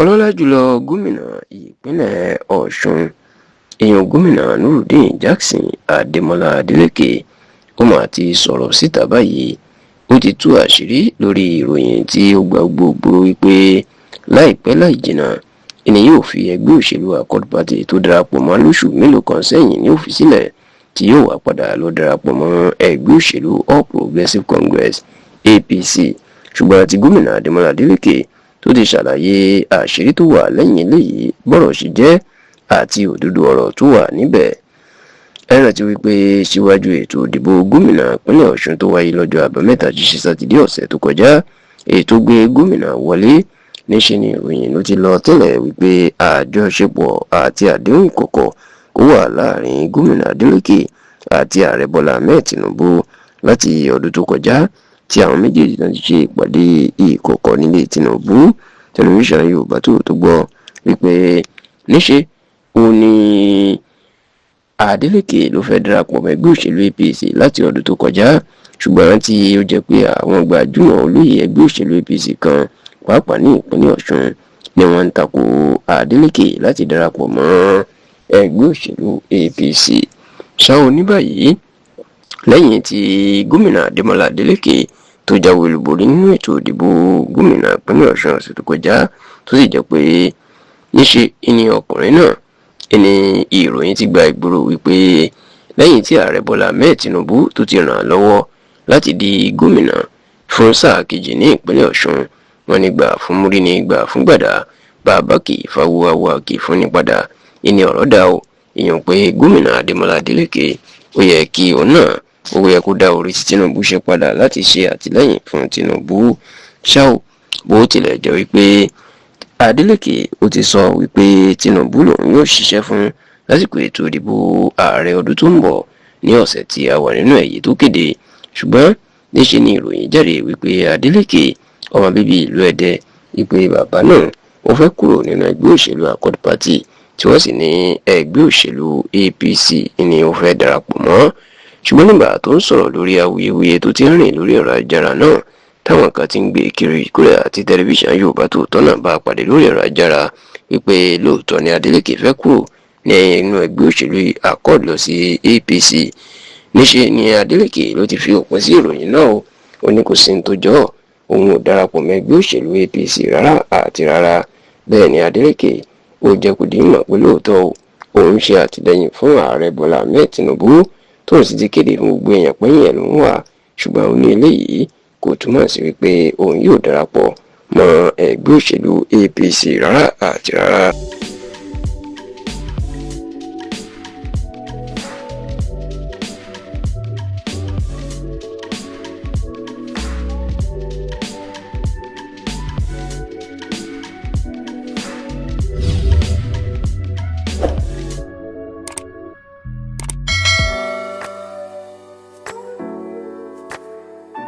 ọlọ́lá jùlọ gómìnà ìpínlẹ̀ ọ̀ṣun èèyàn gómìnà nurudeen jackson adémọlá adeleke ó mà ti sọ̀rọ̀ síta báyìí. ó ti tú àṣírí lórí ìròyìn tí ó gba gbogbo wípé láìpẹ́ láì jìnnà ẹni yóò fi ẹgbẹ́ òṣèlú accord party tó darapọ̀ mọ́ lóṣù mélòó kan sẹ́yìn ní ó fi sílẹ̀ tí yóò wá padà lọ darapọ̀ mọ́ ẹgbẹ́ òṣèlú all progressives congress apc. ṣùgbọ́n tí gómìnà adémọlá adeleke tó ti ṣàlàyé àṣírí tó wà lẹ́yìn eléyìí bọ́rọ̀ ṣe jẹ́ àti òdodo ọ̀rọ̀ tó wà níbẹ̀. ẹ rántí wípé síwájú ètò ìdìbò gómìnà ìpínlẹ̀ ọ̀ṣun tó wáyé lọ́jọ́ àbámẹ́ta jíṣẹ́ sátidé ọ̀sẹ̀ tó kọjá ètò gbé gómìnà wọlé níṣẹ́ ni ìròyìn ló ti lọ tẹ́lẹ̀ wípé àjọṣepọ̀ àti àdéhùn ìkọ̀kọ̀ kó wà láàrin gómìnà adeleke àti ààrẹ bọ́lá ahmed tinubu láti ọdún tó kọjá tí àwọn méjèèjì náà ti ṣe ìpàdé ìkọ̀kọ̀ nílé tinubu. tẹlifíṣàn yorùbá tó gbọ́ wípé níṣe ó ní adeleke ló fẹ́ darapọ̀ mọ́ ẹgbẹ́ òṣèlú apc láti ọdún tó kọjá, ṣùgbọ́n tí ó jẹ́ pé àwọn gbajúmọ̀ olóyè ẹgbẹ́ òṣèlú apc kan pàápàá ní ìpínlẹ̀ ọ̀ṣun ni wọ́n ń takò adeleke láti darapọ̀ mọ́ ẹgbẹ́ òṣèlú apc. ṣáò ní báyìí lẹ́yìn tí gómìnà adémọlá adeleke tó jáwé olúborí nínú ètò ìdìbò gómìnà ìpínlẹ̀ ọ̀ṣun ọ̀sẹ̀ tó kọjá tó sì jẹ́ pé níṣe ìní ọkùnrin náà ìní ìròyìn ti gba ìgboro wípé lẹ́yìn tí ààrẹ bọ́lá ahmed tinubu tó ti ràn án lọ́wọ́ láti di gómìnà fún sáà kejì ní ìpínlẹ̀ ọ̀ṣun, wọn ní gbà fún múrí ní gbà fún gbàdá bàbá kì í fawúwáwá kì í fún ní padà. ìní ọ̀rọ̀ dà o èèyàn pé gómìnà adémọlá adeleke ó yẹ kí òun náà ó yẹ kó dá orí tí tinubu ṣe padà láti ṣe àtìlẹ́yìn fún tinubu. ṣá o bó tilẹ̀ jẹ́ wípé adeleke ó ti sọ wípé tinubu lòun yóò ṣiṣẹ́ fún lásìkò ètò ìdìbò ààrẹ ọdún tó ń bọ̀ ní ọ̀sẹ̀ tí a wà nínú èyí tó kéde, ṣùgbọ́n níṣe ni ìròyìn jáde wípé adeleke ọmọ bíbí ìlú ẹdẹ wípé bàbá náà ó fẹ́ kúrò nínú ẹgbẹ́ òṣèlú accord party tí wọ́n sì ní ẹgbẹ́ òṣèlú apc ni ó fẹ́ darapọ̀ mọ́. ṣùgbọ́n nígbà tó ń sọ̀rọ̀ lórí awuyewuye tó ti ń rìn lórí ẹ̀rọ ayélujára náà táwọn kan ti ń gbé kiri ìkúrẹ́ àti tẹlifíṣàn yorùbá Tòótọ́ náà bá pàdé lórí ẹ̀rọ ayélujára wípé lóòótọ́ ni adeleke fẹ́ kúrò ní inú ẹgbẹ́ òṣèlú accord lọ sí apc. níṣe ni adeleke ló ti fi òpin sí ìròyìn náà ó ní kò sí ní tó jọ òun ò darapọ̀ mọ́ ẹgbẹ́ òṣèlú apc rárá àti rárá. bẹ́ẹ̀ ni adeleke ó jẹ́ kó di mọ̀ pé lóòótọ́ òun ṣe àtìlẹ́yìn fún ààrẹ bọ́lá ahmed tinubu tóun sì ti kéde fún gbogbo èèyàn pé yẹn ló ń wà, ṣùgbọ́n ó ní eléyìí kò túmọ̀ sí wípé òun yóò darapọ̀ mọ́ ẹgbẹ́ òṣèlú apc rárá àti rárá.